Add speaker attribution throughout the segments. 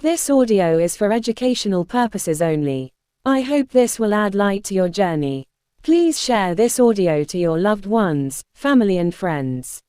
Speaker 1: This audio is for educational purposes only. I hope this will add light to your journey. Please share this audio to your loved ones, family and friends.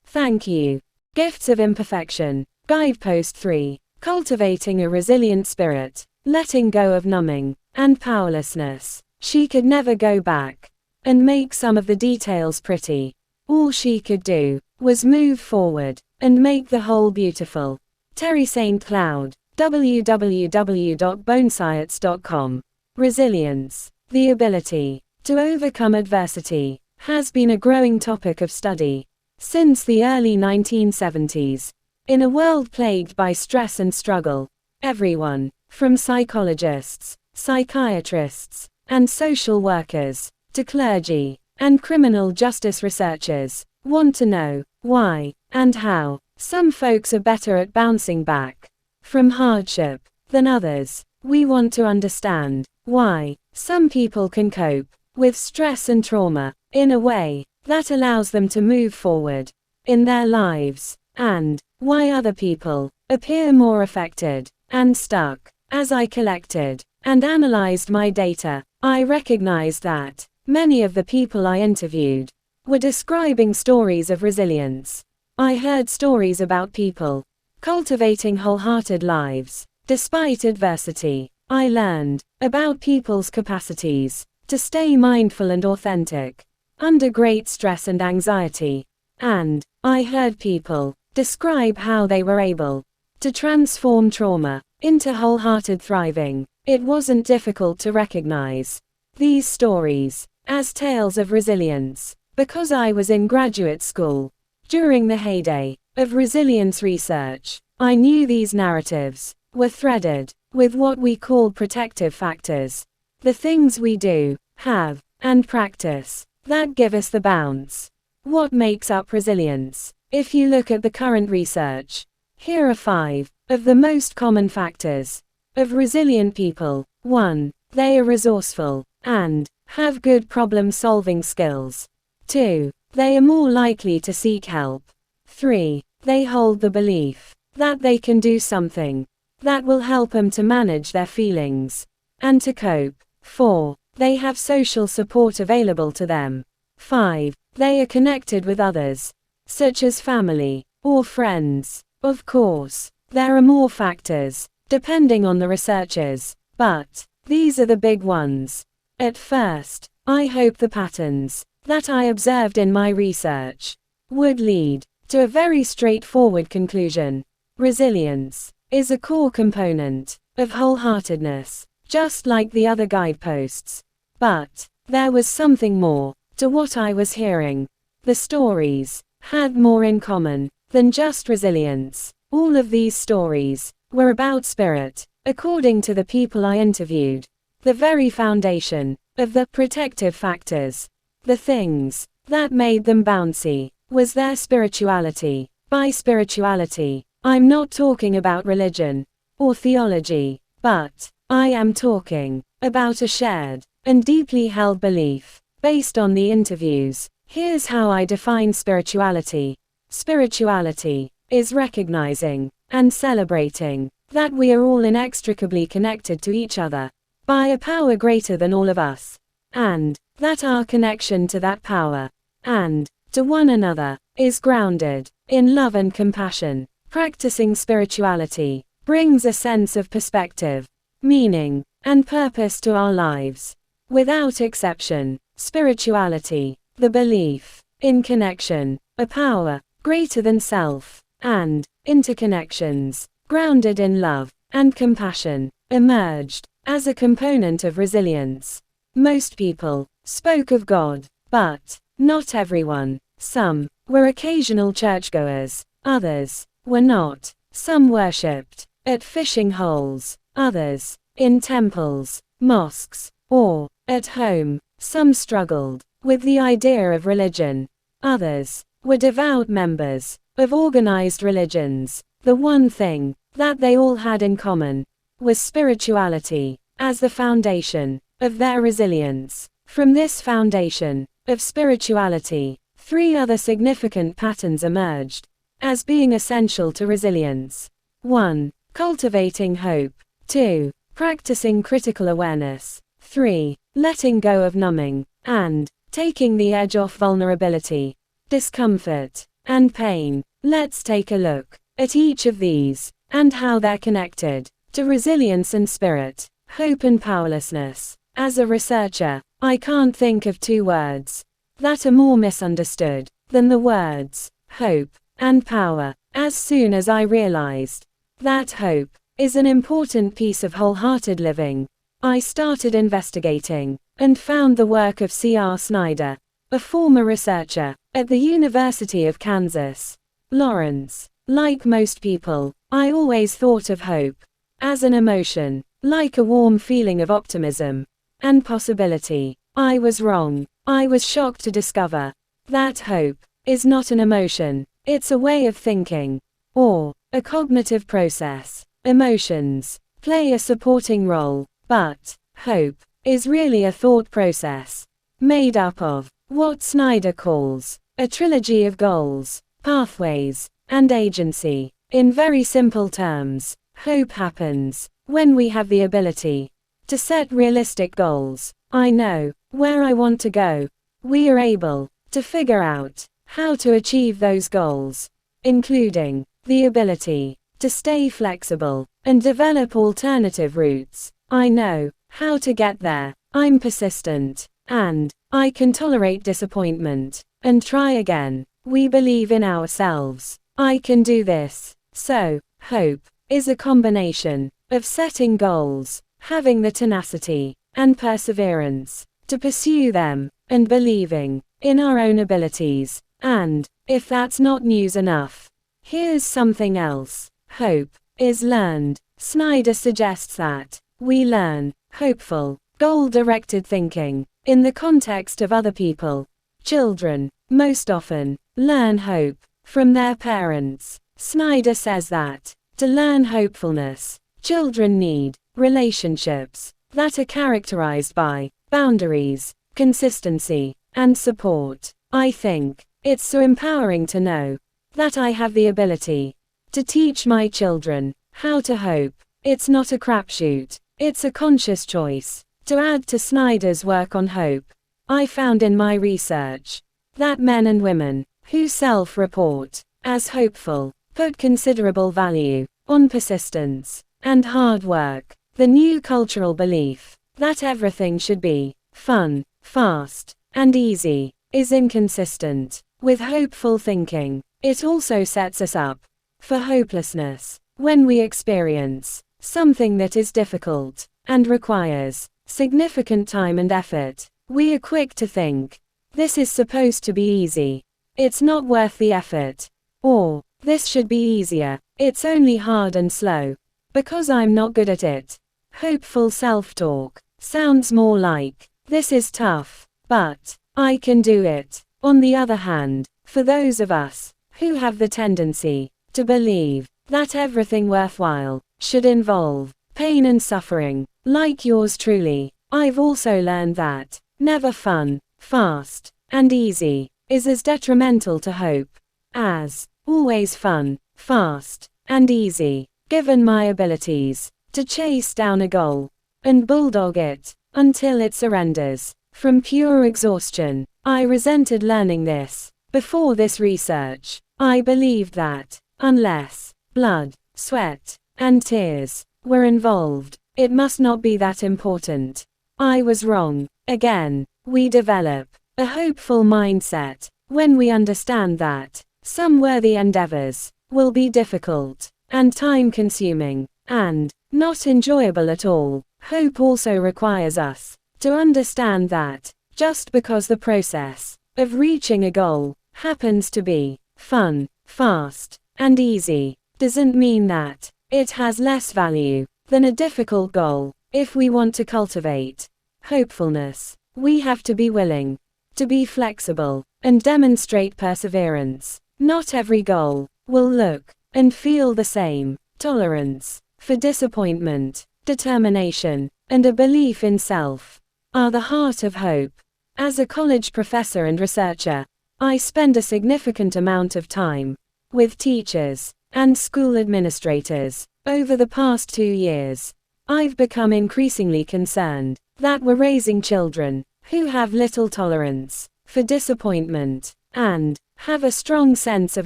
Speaker 1: Thank you. Gifts of Imperfection. Guidepost 3. Cultivating a Resilient Spirit. Letting Go of Numbing and Powerlessness. She could never go back and make some of the details pretty. All she could do was move forward and make the whole beautiful. Terry St. Cloud. www.bonescience.com. Resilience, the ability to overcome adversity, has been a growing topic of study since the early 1970s. In a world plagued by stress and struggle, everyone, from psychologists, psychiatrists, and social workers, to clergy and criminal justice researchers, want to know why and how some folks are better at bouncing back from hardship than others. We want to understand why some people can cope with stress and trauma in a way that allows them to move forward in their lives, and why other people appear more affected and stuck. As I collected and analyzed my data, I recognized that many of the people I interviewed were describing stories of resilience. I heard stories about people cultivating wholehearted lives despite adversity. I learned about people's capacities to stay mindful and authentic under great stress and anxiety. And I heard people describe how they were able to transform trauma into wholehearted thriving. It wasn't difficult to recognize these stories as tales of resilience, because I was in graduate school during the heyday of resilience research. I knew these narratives were threaded with what we call protective factors, the things we do, have, and practice that give us the bounce. What makes up resilience? If you look at the current research, here are 5 of the most common factors of resilient people. 1. They are resourceful and have good problem-solving skills. 2. They are more likely to seek help. 3. They hold the belief that they can do something that will help them to manage their feelings and to cope. 4. They have social support available to them. 5. They are connected with others, such as family or friends. Of course, there are more factors, depending on the researchers, but these are the big ones. At first, I hope the patterns that I observed in my research would lead to a very straightforward conclusion. Resilience is a core component of wholeheartedness, just like the other guideposts. But there was something more to what I was hearing. The stories had more in common than just resilience. All of these stories were about spirit, according to the people I interviewed. The very foundation of the protective factors, the things that made them bouncy, was their spirituality. By spirituality, I'm not talking about religion or theology, but I am talking about a shared and deeply held belief based on the interviews. Here's how I define spirituality. Spirituality is recognizing and celebrating that we are all inextricably connected to each other by a power greater than all of us, and that our connection to that power and to one another is grounded in love and compassion. Practicing spirituality brings a sense of perspective, meaning, and purpose to our lives. Without exception, spirituality, the belief in connection, a power greater than self, and interconnections, grounded in love and compassion, emerged as a component of resilience. Most people spoke of God, but not everyone. Some were occasional churchgoers, others were not. Some worshipped at fishing holes, others in temples, mosques, or at home. Some struggled with the idea of religion. Others were devout members of organized religions. The one thing that they all had in common was spirituality as the foundation of their resilience. From this foundation of spirituality, 3 other significant patterns emerged as being essential to resilience. 1. Cultivating hope. 2. Practicing critical awareness. 3. Letting go of numbing, and taking the edge off vulnerability, discomfort, and pain. Let's take a look at each of these, and how they're connected to resilience and spirit, hope and powerlessness. As a researcher, I can't think of two words that are more misunderstood than the words hope and power. As soon as I realized that hope is an important piece of wholehearted living, I started investigating, and found the work of C.R. Snyder, a former researcher at the University of Kansas. Lawrence. Like most people, I always thought of hope as an emotion, like a warm feeling of optimism and possibility. I was wrong. I was shocked to discover that hope is not an emotion, it's a way of thinking, or a cognitive process. Emotions play a supporting role, but hope is really a thought process, made up of what Snyder calls a trilogy of goals, pathways, and agency. In very simple terms, hope happens when we have the ability to set realistic goals. I know where I want to go. We are able to figure out how to achieve those goals, including the ability to stay flexible and develop alternative routes. I know how to get there. I'm persistent, and I can tolerate disappointment and try again. We believe in ourselves. I can do this. So, hope is a combination of setting goals, having the tenacity and perseverance to pursue them, and believing in our own abilities. And if that's not news enough, here's something else. Hope is learned. Snyder suggests that we learn hopeful, goal-directed thinking in the context of other people. Children, most often, learn hope from their parents. Snyder says that to learn hopefulness, children need relationships that are characterized by boundaries, consistency, and support. I think it's so empowering to know that I have the ability to teach my children how to hope. It's not a crapshoot, it's a conscious choice. To add to Snyder's work on hope, I found in my research that men and women who self-report as hopeful put considerable value on persistence and hard work. The new cultural belief that everything should be fun, fast, and easy is inconsistent with hopeful thinking. It also sets us up for hopelessness. When we experience something that is difficult and requires significant time and effort, we are quick to think, this is supposed to be easy. It's not worth the effort. Or, this should be easier. It's only hard and slow. Because I'm not good at it. Hopeful self-talk sounds more like, this is tough, but I can do it. On the other hand, for those of us who have the tendency to believe that everything worthwhile should involve pain and suffering, like yours truly, I've also learned that never fun, fast, and easy is as detrimental to hope as always fun, fast, and easy. Given my abilities to chase down a goal and bulldog it until it surrenders from pure exhaustion, I resented learning this. Before this research, I believed that unless blood, sweat, and tears were involved, it must not be that important. I was wrong. Again, we develop a hopeful mindset when we understand that some worthy endeavors will be difficult and time-consuming, and not enjoyable at all. Hope also requires us to understand that just because the process of reaching a goal happens to be fun, fast, and easy, doesn't mean that it has less value than a difficult goal. If we want to cultivate hopefulness, we have to be willing to be flexible and demonstrate perseverance. Not every goal will look and feel the same. Tolerance for disappointment, determination, and a belief in self are the heart of hope. As a college professor and researcher, I spend a significant amount of time with teachers and school administrators Over the past 2 years, I've become increasingly concerned that we're raising children who have little tolerance for disappointment and have a strong sense of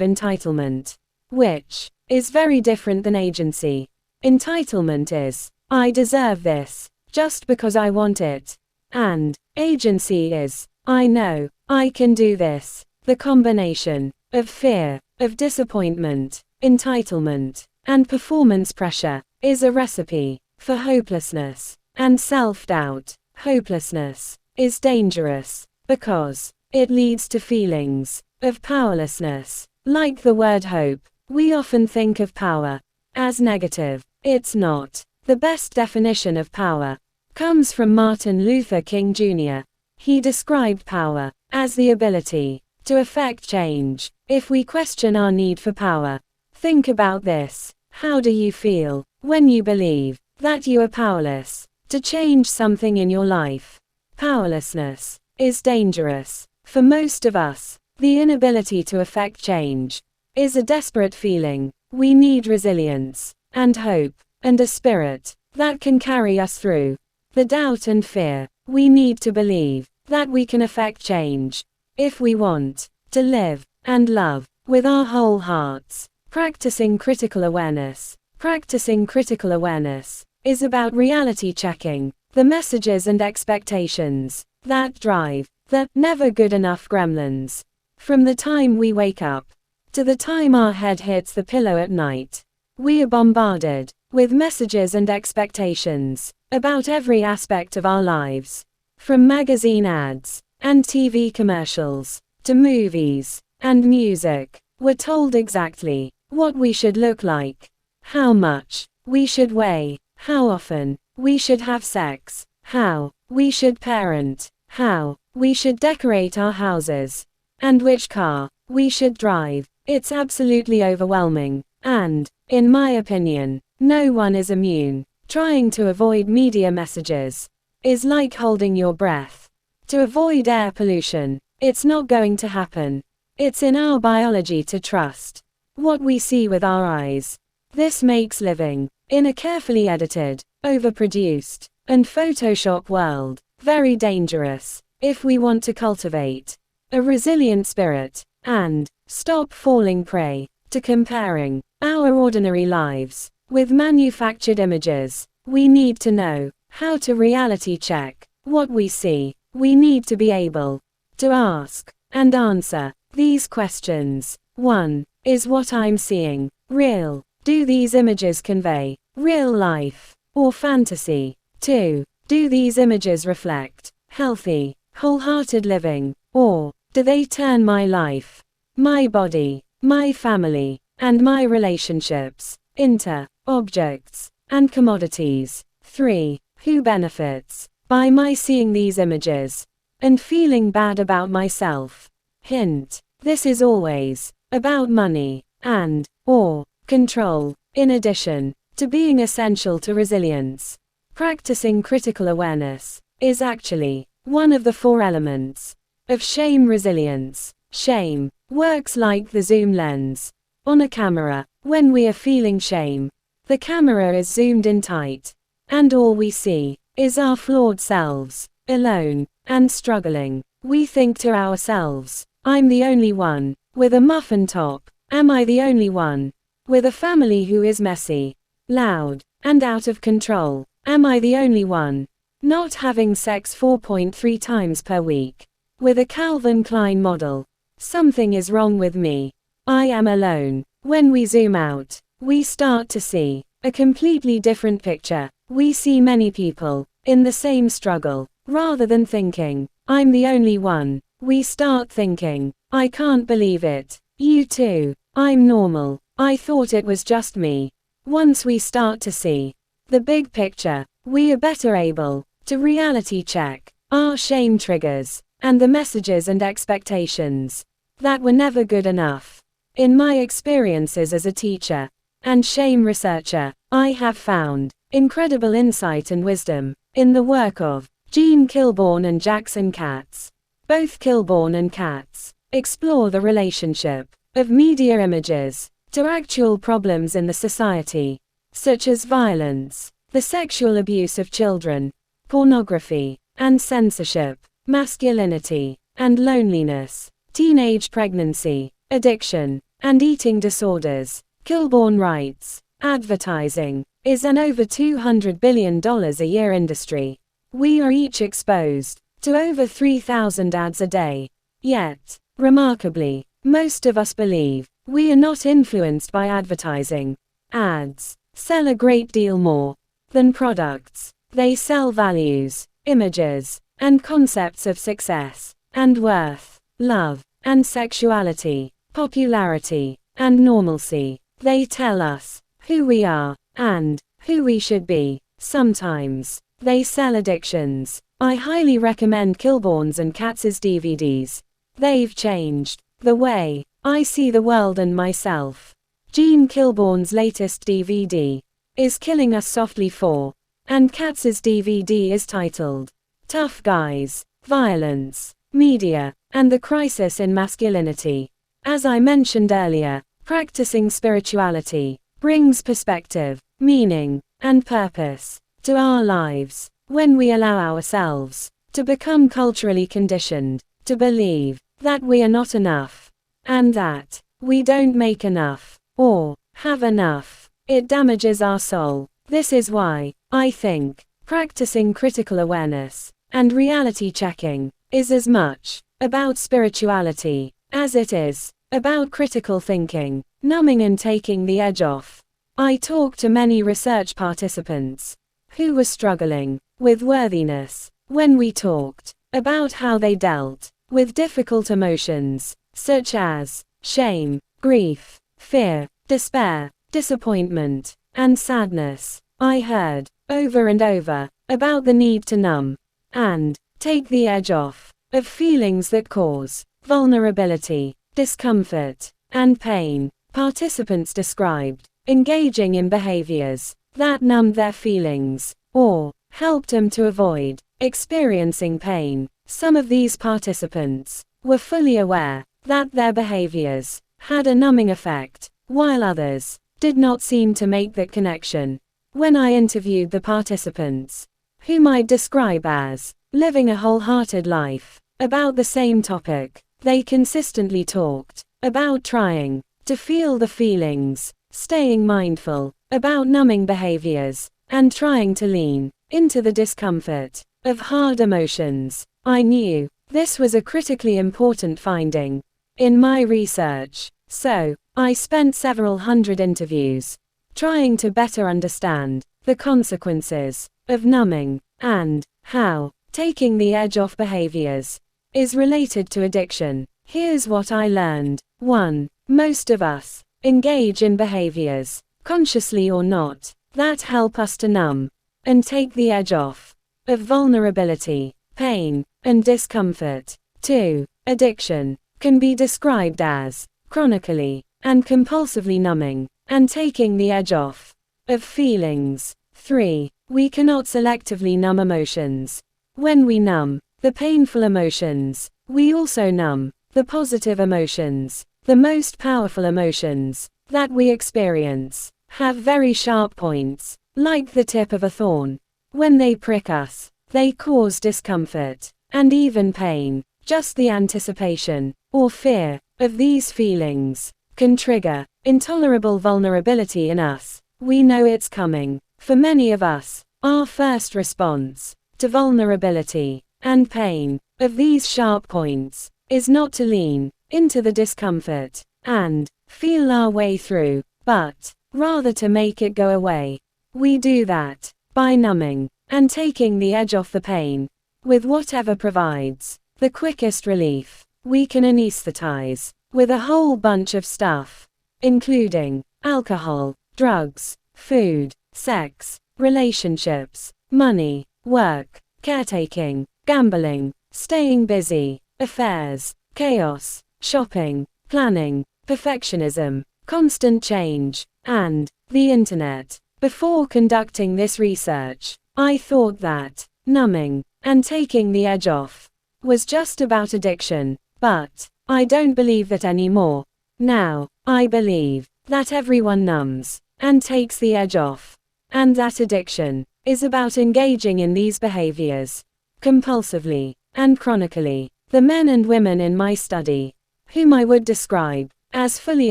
Speaker 1: entitlement, which is very different than agency. Entitlement is, I deserve this just because I want it. And agency is, I know I can do this. The combination of fear, of disappointment, entitlement, and performance pressure is a recipe for hopelessness and self-doubt. Hopelessness is dangerous because it leads to feelings of powerlessness. Like the word hope, we often think of power as negative. It's not. The best definition of power comes from Martin Luther King Jr. He described power as the ability to effect change. If we question our need for power, think about this. How do you feel when you believe that you are powerless to change something in your life? Powerlessness is dangerous. For most of us, the inability to effect change is a desperate feeling. We need resilience and hope and a spirit that can carry us through the doubt and fear. We need to believe that we can effect change if we want to live and love with our whole hearts. Practicing critical awareness. Practicing critical awareness is about reality checking the messages and expectations that drive the never good enough gremlins. From the time we wake up to the time our head hits the pillow at night, we are bombarded with messages and expectations about every aspect of our lives. From magazine ads and TV commercials to movies and music, we're told exactly what we should look like, how much we should weigh, how often we should have sex, how we should parent, how we should decorate our houses, and which car we should drive. It's absolutely overwhelming, and, in my opinion, no one is immune. Trying to avoid media messages is like holding your breath. To avoid air pollution, it's not going to happen. It's in our biology to trust what we see with our eyes. This makes living in a carefully edited, overproduced, and Photoshop world very dangerous. If we want to cultivate a resilient spirit and stop falling prey to comparing our ordinary lives with manufactured images, we need to know how to reality check what we see. We need to be able to ask and answer these questions. 1. Is what I'm seeing real? Do these images convey real life or fantasy? 2. Do these images reflect healthy, wholehearted living, or do they turn my life, my body, my family, and my relationships into objects and commodities? 3. Who benefits by my seeing these images and feeling bad about myself? Hint: this is always about money and or control. In addition to being essential to resilience, practicing critical awareness is actually one of the 4 elements of shame resilience. Shame works like the zoom lens on a camera. When we are feeling shame, the camera is zoomed in tight, and all we see is our flawed selves, alone and struggling. We think to ourselves, I'm the only one with a muffin top. Am I the only one with a family who is messy, loud, and out of control? Am I the only one not having sex 4.3 times per week with a Calvin Klein model? Something is wrong with me. I am alone. When we zoom out, we start to see a completely different picture. We see many people in the same struggle. Rather than thinking, I'm the only one, we start thinking, I can't believe it. You too. I'm normal. I thought it was just me. Once we start to see the big picture, we are better able to reality check our shame triggers and the messages and expectations that were never good enough. In my experiences as a teacher and shame researcher, I have found incredible insight and wisdom in the work of Gene Kilbourne and Jackson Katz. Both Kilbourne and Katz explore the relationship of media images to actual problems in the society. such as violence, the sexual abuse of children, pornography, and censorship, masculinity, and loneliness, teenage pregnancy, addiction, and eating disorders. Kilborn writes, advertising is an over $200 billion a year industry. We are each exposed to over 3,000 ads a day. Yet, remarkably, most of us believe we are not influenced by advertising. Ads sell a great deal more than products. They sell values, images, and concepts of success and worth, love and sexuality, popularity and normalcy. They tell us who we are and who we should be. Sometimes they sell addictions. I highly recommend Kilborn's and Katz's DVDs. They've changed the way I see the world and myself. Gene Kilborn's latest DVD is Killing Us Softly 4, and Katz's DVD is titled Tough Guys, Violence, Media, and the Crisis in Masculinity. As I mentioned earlier, practicing spirituality brings perspective, meaning, and purpose to our lives. When we allow ourselves to become culturally conditioned to believe that we are not enough, and that we don't make enough, or have enough, it damages our soul. This is why I think practicing critical awareness and reality checking is as much about spirituality as it is about critical thinking, numbing and taking the edge off. I talked to many research participants who were struggling with worthiness. When we talked about how they dealt with difficult emotions, such as shame, grief, fear, despair, disappointment, and sadness, I heard over and over about the need to numb and take the edge off of feelings that cause vulnerability, discomfort, and pain. Participants described engaging in behaviors that numbed their feelings or helped them to avoid experiencing pain. Some of these participants were fully aware that their behaviors had a numbing effect, while others did not seem to make that connection. When I interviewed the participants, whom I describe as living a wholehearted life, about the same topic, they consistently talked about trying to feel the feelings, staying mindful about numbing behaviors, and trying to lean into the discomfort of hard emotions. I knew this was a critically important finding in my research, so I spent several hundred interviews trying to better understand the consequences of numbing and how taking the edge off behaviors is related to addiction. Here's what I learned. 1. Most of us engage in behaviors, consciously or not, that help us to numb and take the edge off of vulnerability, pain, and discomfort. 2. Addiction can be described as chronically and compulsively numbing and taking the edge off of feelings. 3. We cannot selectively numb emotions. When we numb the painful emotions, we also numb the positive emotions. The most powerful emotions that we experience have very sharp points, like the tip of a thorn. When they prick us, they cause discomfort and even pain. Just the anticipation or fear of these feelings can trigger intolerable vulnerability in us. We know it's coming. For many of us, our first response to vulnerability and pain of these sharp points is not to lean into the discomfort and feel our way through, but rather to make it go away. We do that by numbing and taking the edge off the pain with whatever provides the quickest relief. We can anesthetize with a whole bunch of stuff, including alcohol, drugs, food, sex, relationships, money, work, caretaking, gambling, staying busy, affairs, chaos, shopping, planning, perfectionism, constant change, and the internet. Before conducting this research, I thought that numbing and taking the edge off was just about addiction, but I don't believe that anymore. Now, I believe that everyone numbs and takes the edge off. And that addiction is about engaging in these behaviors compulsively and chronically. The men and women in my study, whom I would describe as fully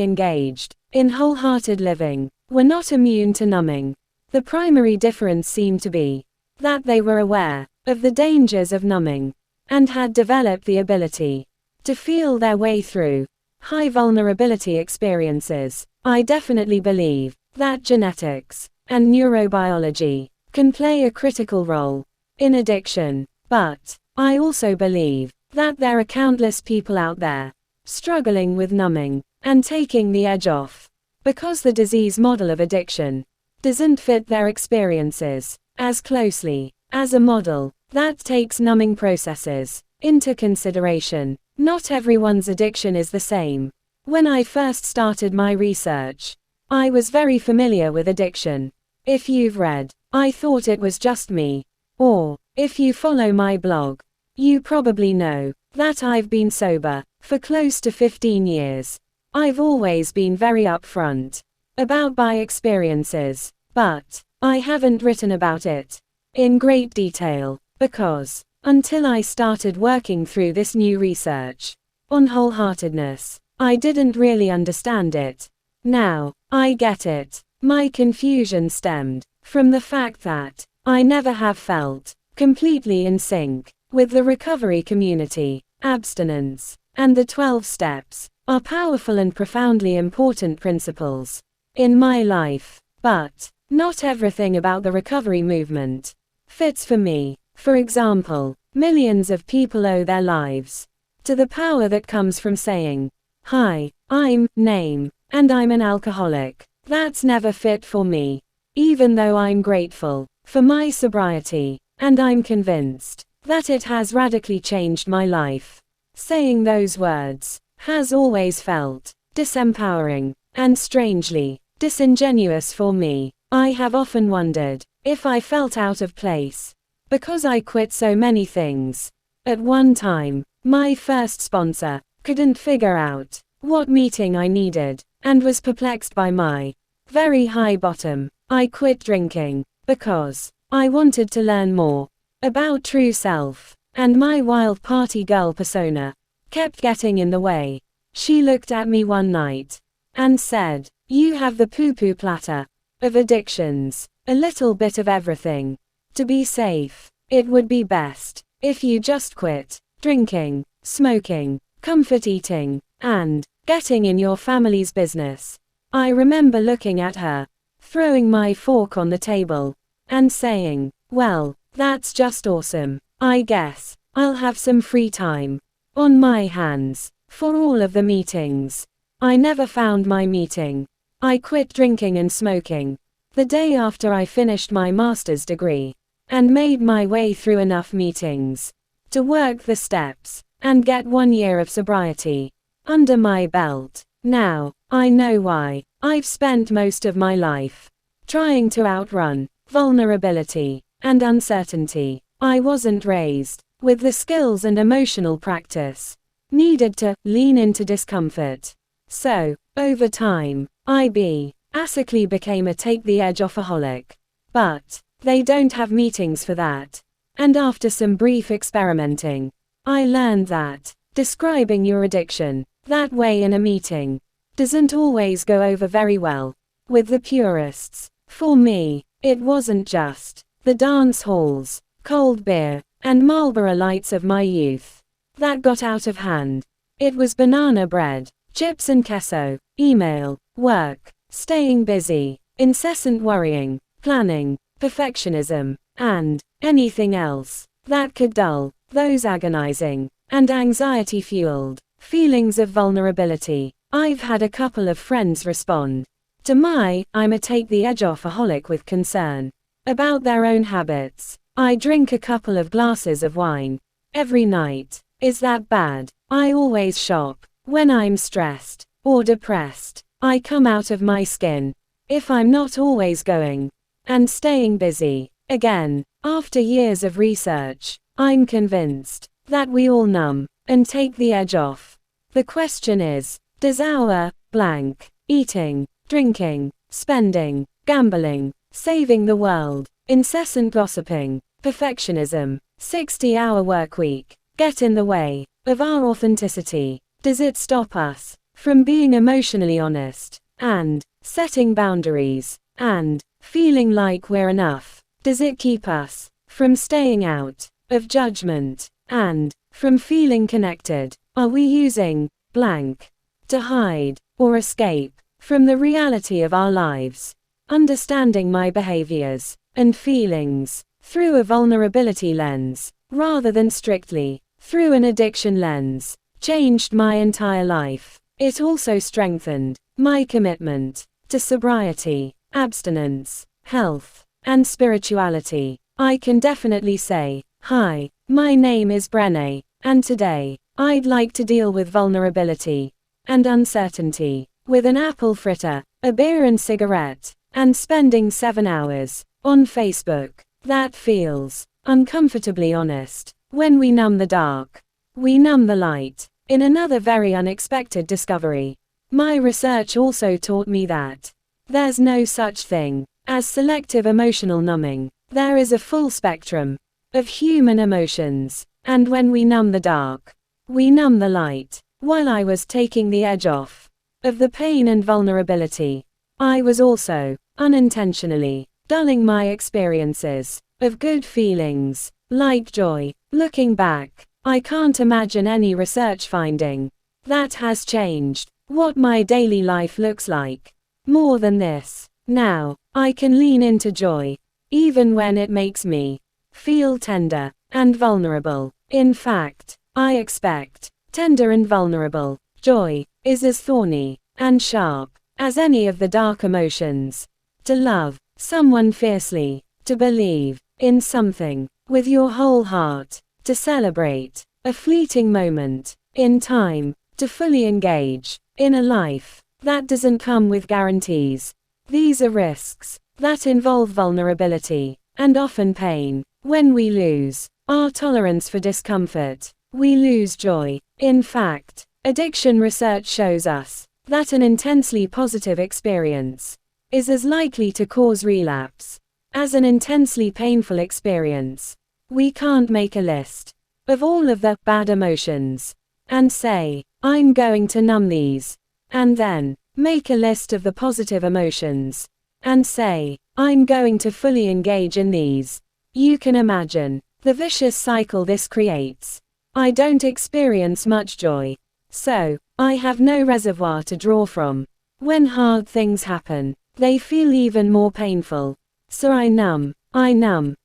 Speaker 1: engaged in wholehearted living, were not immune to numbing. The primary difference seemed to be that they were aware of the dangers of numbing and had developed the ability to feel their way through high vulnerability experiences. I definitely believe that genetics and neurobiology can play a critical role in addiction, but I also believe that there are countless people out there struggling with numbing and taking the edge off because the disease model of addiction doesn't fit their experiences as closely as a model that takes numbing processes into consideration. Not everyone's addiction is the same. When I first started my research, I was very familiar with addiction. If you've read, I thought it was just me. Or, if you follow my blog, you probably know that I've been sober for close to 15 years. I've always been very upfront about my experiences, but I haven't written about it in great detail because, until I started working through this new research on wholeheartedness, I didn't really understand it. Now, I get it. My confusion stemmed from the fact that I never have felt completely in sync with the recovery community. Abstinence and the 12 steps are powerful and profoundly important principles in my life, but not everything about the recovery movement fits for me. For example, millions of people owe their lives to the power that comes from saying, "Hi, I'm name, and I'm an alcoholic." That's never fit for me. Even though I'm grateful for my sobriety, and I'm convinced that it has radically changed my life, saying those words has always felt disempowering and strangely disingenuous for me. I have often wondered if I felt out of place because I quit so many things at one time. My first sponsor couldn't figure out what meeting I needed and was perplexed by my very high bottom. I quit drinking because I wanted to learn more about true self, and my wild party girl persona kept getting in the way. She looked at me one night and said, "You have the poo-poo platter of addictions, a little bit of everything. To be safe, it would be best if you just quit drinking, smoking, comfort eating, and getting in your family's business." I remember looking at her, throwing my fork on the table, and saying, "Well, that's just awesome. I guess I'll have some free time on my hands for all of the meetings." I never found my meeting. I quit drinking and smoking the day after I finished my master's degree, and made my way through enough meetings to work the steps and get 1 year of sobriety under my belt. Now, I know why. I've spent most of my life trying to outrun vulnerability and uncertainty. I wasn't raised with the skills and emotional practice needed to lean into discomfort. So, over time, I basically became a take-the-edge-off-aholic. But they don't have meetings for that. And after some brief experimenting, I learned that describing your addiction that way in a meeting doesn't always go over very well with the purists. For me, it wasn't just the dance halls, cold beer, and Marlboro lights of my youth that got out of hand. It was banana bread, chips and queso, email, work, staying busy, incessant worrying, planning, perfectionism, and anything else that could dull those agonizing and anxiety-fueled feelings of vulnerability. I've had a couple of friends respond to my "I'm a take-the-edge-off-aholic" with concern about their own habits. "I drink a couple of glasses of wine every night. Is that bad? I always shop when I'm stressed or depressed. I come out of my skin if I'm not always going and staying busy." Again, after years of research, I'm convinced that we all numb and take the edge off. The question is, does our blank eating, drinking, spending, gambling, saving the world, incessant gossiping, perfectionism, 60-hour workweek, get in the way of our authenticity? Does it stop us from being emotionally honest, and setting boundaries, and feeling like we're enough? Does it keep us from staying out of judgment, and from feeling connected? Are we using blank to hide or escape from the reality of our lives? Understanding my behaviors and feelings through a vulnerability lens, rather than strictly through an addiction lens, changed my entire life. It also strengthened my commitment to sobriety, abstinence, health, and spirituality. I can definitely say, hi, my name is Brené, and today, I'd like to deal with vulnerability and uncertainty with an apple fritter, a beer and cigarette, and spending 7 hours on Facebook. That feels uncomfortably honest. When we numb the dark, we numb the light. In another very unexpected discovery, my research also taught me that there's no such thing as selective emotional numbing. There is a full spectrum of human emotions, and when we numb the dark, we numb the light. While I was taking the edge off of the pain and vulnerability, I was also unintentionally dulling my experiences of good feelings, like joy. Looking back, I can't imagine any research finding that has changed what my daily life looks like. More than this, now, I can lean into joy, even when it makes me feel tender and vulnerable. In fact, I expect tender and vulnerable joy is as thorny and sharp as any of the dark emotions. To love someone fiercely, to believe in something with your whole heart, to celebrate a fleeting moment in time, to fully engage in a life that doesn't come with guarantees. These are risks that involve vulnerability and often pain. When we lose our tolerance for discomfort, we lose joy. In fact, addiction research shows us that an intensely positive experience is as likely to cause relapse as an intensely painful experience. We can't make a list of all of the bad emotions and say, I'm going to numb these, and then make a list of the positive emotions and say, I'm going to fully engage in these. You can imagine the vicious cycle this creates. I don't experience much joy, so I have no reservoir to draw from. When hard things happen, they feel even more painful. So I numb,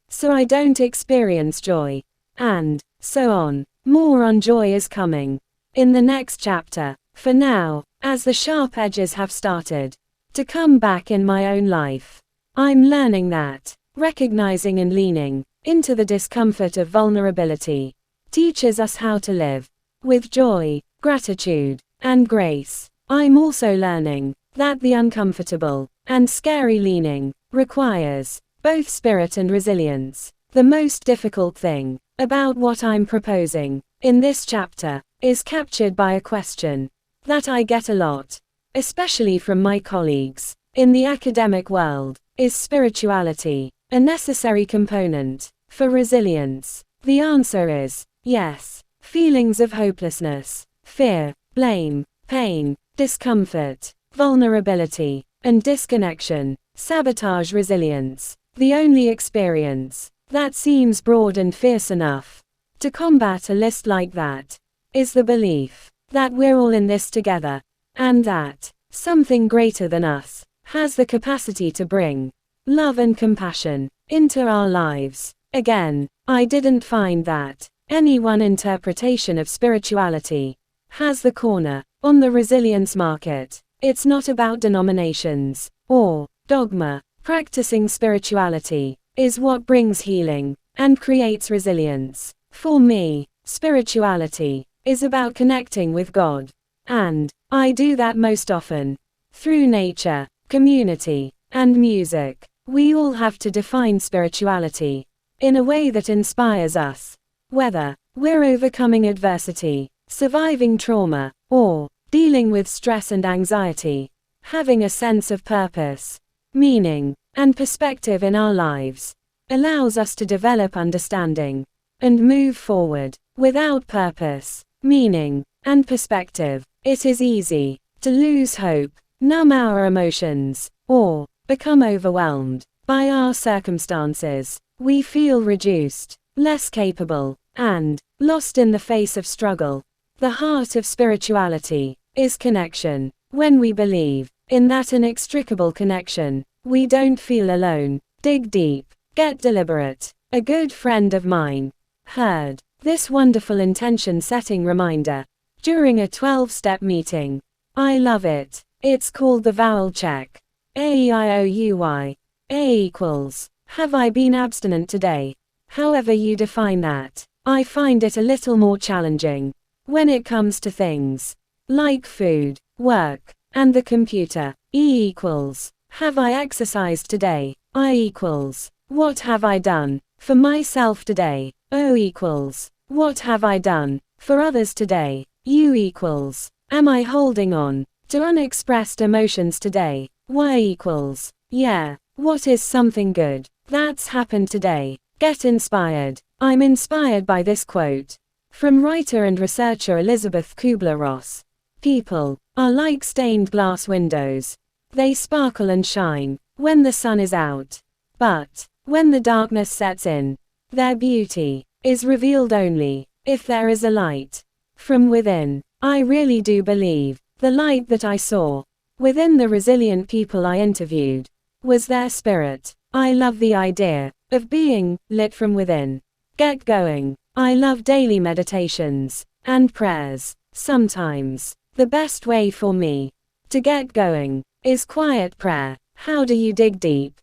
Speaker 1: so I don't experience joy. And so on. More on joy is coming in the next chapter. For now, as the sharp edges have started to come back in my own life, I'm learning that recognizing and leaning into the discomfort of vulnerability teaches us how to live with joy, gratitude, and grace. I'm also learning that the uncomfortable and scary leaning requires both spirit and resilience. The most difficult thing about what I'm proposing in this chapter is captured by a question that I get a lot, especially from my colleagues in the academic world. Is spirituality a necessary component for resilience? The answer is yes. Feelings of hopelessness, fear, blame, pain, discomfort, vulnerability, and disconnection sabotage resilience. The only experience that seems broad and fierce enough to combat a list like that is the belief that we're all in this together, and that something greater than us has the capacity to bring love and compassion into our lives. Again, I didn't find that any one interpretation of spirituality has the corner on the resilience market. It's not about denominations or dogma. Practicing spirituality is what brings healing and creates resilience. For me, spirituality is about connecting with God, and I do that most often through nature, community, and music. We all have to define spirituality in a way that inspires us, whether we're overcoming adversity, surviving trauma, or dealing with stress and anxiety. Having a sense of purpose, meaning, and perspective in our lives allows us to develop understanding and move forward. Without purpose, meaning, and perspective, it is easy to lose hope, numb our emotions, or become overwhelmed by our circumstances. We feel reduced, less capable, and lost in the face of struggle. The heart of spirituality is connection. When we believe in that inextricable connection, we don't feel alone. Dig deep, get deliberate. A good friend of mine heard this wonderful intention-setting reminder during a 12-step meeting. I love it. It's called the vowel check. AEIOUY. A equals, have I been abstinent today? However you define that. I find it a little more challenging when it comes to things like food, work, and the computer. E equals, have I exercised today? I equals, what have I done for myself today? O equals, what have I done for others today? U equals, am I holding on to unexpressed emotions today? Y equals, yeah, what is something good that's happened today? Get inspired. I'm inspired by this quote from writer and researcher Elizabeth Kubler-Ross. People are like stained glass windows. They sparkle and shine when the sun is out. But when the darkness sets in, their beauty is revealed only if there is a light from within. I really do believe the light that I saw within the resilient people I interviewed was their spirit. I love the idea of being lit from within. Get going. I love daily meditations and prayers. Sometimes the best way for me to get going is quiet prayer. How do you dig deep